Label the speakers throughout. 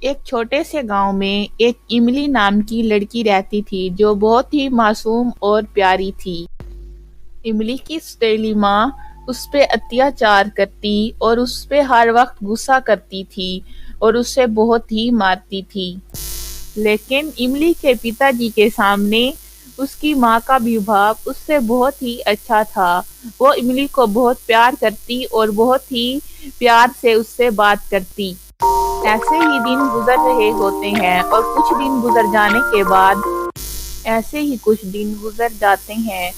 Speaker 1: एक छोटे से गांव में एक इमली नाम की लड़की रहती थी जो बहुत ही मासूम और प्यारी थी। इमली की सौतेली माँ उस पे अत्याचार करती और उस पे हर वक्त गुस्सा करती थी और उसे बहुत ही मारती थी। लेकिन इमली के पिताजी के सामने उसकी माँ का विभाव उससे बहुत ही अच्छा था। वो इमली को बहुत प्यार करती और बहुत ही प्यार से उससे बात करती। ऐसे ही दिन गुजर रहे होते हैं और कुछ दिन गुजर जाने के बाद ऐसे ही कुछ दिन गुजर जाते हैं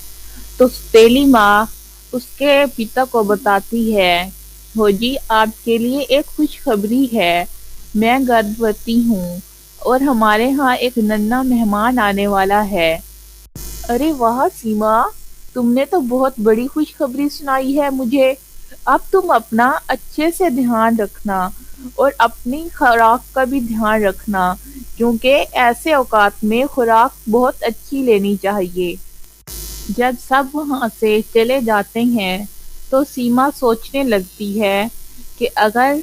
Speaker 1: तो सौतेली माँ उसके पिता को बताती है, भौजी आपके लिए एक खुशखबरी है, मैं गर्भवती हूँ और हमारे यहाँ एक नन्हा मेहमान आने वाला है। अरे वाह सीमा, तुमने तो बहुत बड़ी खुशखबरी सुनाई है मुझे। अब तुम अपना अच्छे से ध्यान रखना और अपनी खुराक का भी ध्यान रखना, क्योंकि ऐसे औकात में खुराक बहुत अच्छी लेनी चाहिए। जब सब वहां से चले जाते हैं तो सीमा सोचने लगती है कि अगर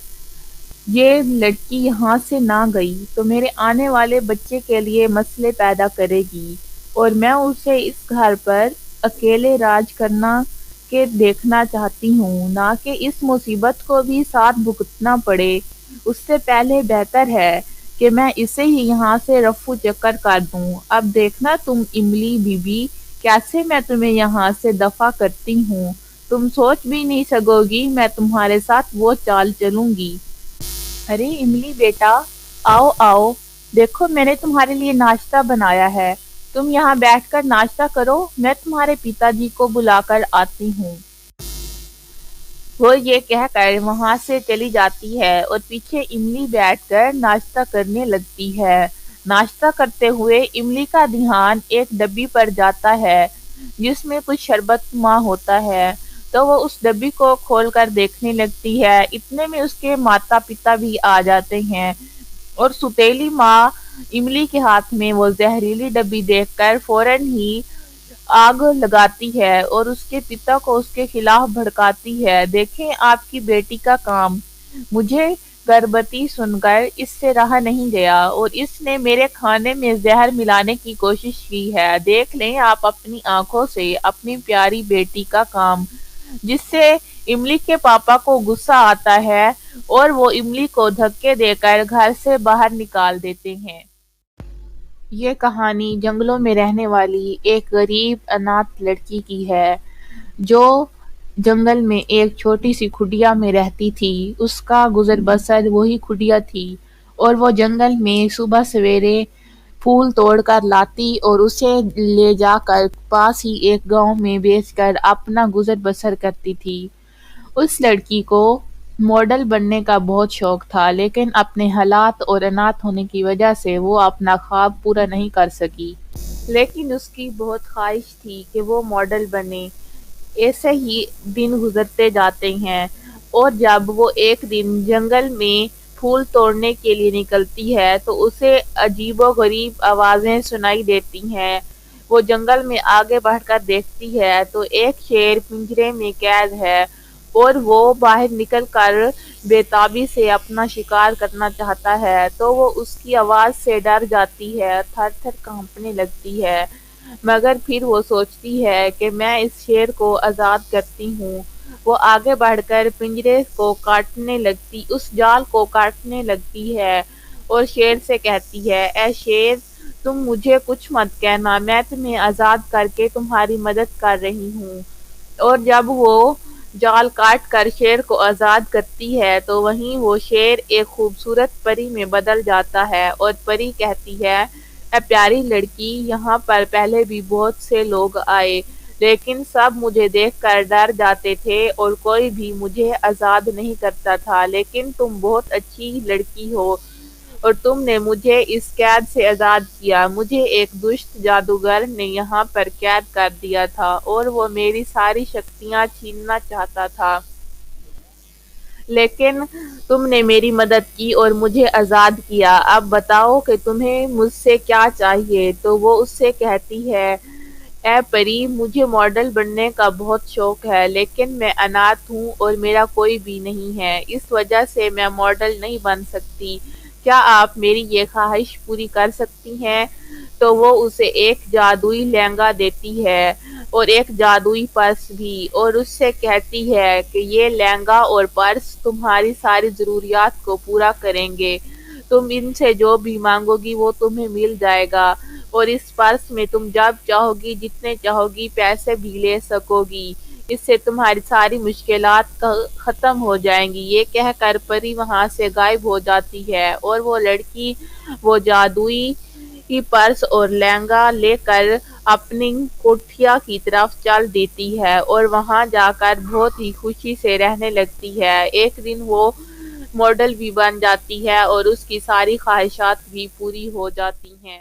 Speaker 1: ये लड़की यहाँ से ना गई तो मेरे आने वाले बच्चे के लिए मसले पैदा करेगी और मैं उसे इस घर पर अकेले राज करना के देखना चाहती हूँ, ना कि इस मुसीबत को भी साथ भुगतना पड़े। उससे पहले बेहतर है कि मैं इसे ही यहाँ से रफू चक्कर कर दूँ। अब देखना तुम इमली बीबी, कैसे मैं तुम्हें यहाँ से दफा करती हूँ। तुम सोच भी नहीं सकोगी मैं तुम्हारे साथ वो चाल चलूंगी। अरे इमली बेटा, आओ आओ, देखो मैंने तुम्हारे लिए नाश्ता बनाया है। तुम यहाँ बैठकर नाश्ता करो, मैं तुम्हारे पिताजी को बुलाकर आती हूँ। वो ये कहकर वहां से चली जाती है और पीछे इमली बैठकर नाश्ता करने लगती है। नाश्ता करते हुए इमली का ध्यान एक डब्बी पर जाता है जिसमें कुछ शरबत माँ होता है। तो वो उस डब्बी को खोलकर देखने लगती है। इतने में उसके माता पिता भी आ जाते हैं और सौतेली माँ इमली के हाथ में वो जहरीली डब्बी देखकर फौरन ही आग लगाती है और उसके पिता को उसके खिलाफ भड़काती है। देखें आपकी बेटी का काम, मुझे गर्भवती सुनकर इससे रहा नहीं गया और इसने मेरे खाने में जहर मिलाने की कोशिश की है। देख लें आप अपनी आंखों से अपनी प्यारी बेटी का काम। जिससे इमली के पापा को गुस्सा आता है और वो इमली को धक्के देकर घर से बाहर निकाल देते हैं। ये कहानी जंगलों में रहने वाली एक गरीब अनाथ लड़की की है जो जंगल में एक छोटी सी कुटिया में रहती थी। उसका गुजर बसर वही कुटिया थी और वो जंगल में सुबह सवेरे फूल तोड़कर लाती और उसे ले जाकर पास ही एक गांव में बेचकर अपना गुजर बसर करती थी। उस लड़की को मॉडल बनने का बहुत शौक था, लेकिन अपने हालात और अनाथ होने की वजह से वो अपना ख्वाब पूरा नहीं कर सकी। लेकिन उसकी बहुत ख्वाहिश थी कि वो मॉडल बने। ऐसे ही दिन गुजरते जाते हैं और जब वो एक दिन जंगल में फूल तोड़ने के लिए निकलती है तो उसे अजीबोगरीब आवाजें सुनाई देती हैं। वो जंगल में आगे बढ़कर देखती है तो एक शेर पिंजरे में कैद है और वो बाहर निकलकर बेताबी से अपना शिकार करना चाहता है। तो वो उसकी आवाज से डर जाती है, थर थर कांपने लगती है, मगर फिर वो सोचती है कि मैं इस शेर को आजाद करती हूँ। वो आगे बढ़कर पिंजरे को काटने लगती उस जाल को काटने लगती है और शेर से कहती है, ए शेर, तुम मुझे कुछ मत कहना, मैं तुम्हें आजाद करके तुम्हारी मदद कर रही हूँ। और जब वो जाल काट कर शेर को आजाद करती है तो वहीं वो शेर एक खूबसूरत परी में बदल जाता है और परी कहती है, ए प्यारी लड़की, यहाँ पर पहले भी बहुत से लोग आए, लेकिन सब मुझे देखकर डर जाते थे और कोई भी मुझे आजाद नहीं करता था, लेकिन तुम बहुत अच्छी लड़की हो और तुमने मुझे इस कैद से आजाद किया। मुझे एक दुष्ट जादूगर ने यहाँ पर कैद कर दिया था और वो मेरी सारी शक्तियाँ छीनना चाहता था, लेकिन तुमने मेरी मदद की और मुझे आजाद किया। अब बताओ कि तुम्हें मुझसे क्या चाहिए। तो वो उससे कहती है, ए परी, मुझे मॉडल बनने का बहुत शौक है, लेकिन मैं अनाथ हूँ और मेरा कोई भी नहीं है, इस वजह से मैं मॉडल नहीं बन सकती। کیا آپ میری یہ خواہش پوری کر سکتی ہیں؟ تو وہ اسے ایک جادوئی لہنگا دیتی ہے اور ایک جادوئی پرس بھی، اور اس سے کہتی ہے کہ یہ لہنگا اور پرس تمہاری ساری ضروریات کو پورا کریں گے، تم ان سے جو بھی مانگو گی وہ تمہیں مل جائے گا، اور اس پرس میں تم جب چاہو گی جتنے چاہو گی پیسے بھی لے سکو گی، اس سے تمہاری ساری مشکلات ختم ہو جائیں گی۔ یہ کہہ کر پری وہاں سے غائب ہو جاتی ہے اور وہ لڑکی وہ جادوئی پرس اور لہنگا لے کر اپنی کوٹھیا کی طرف چل دیتی ہے اور وہاں جا کر بہت ہی خوشی سے رہنے لگتی ہے۔ ایک دن وہ ماڈل بھی بن جاتی ہے اور اس کی ساری خواہشات بھی پوری ہو جاتی ہیں۔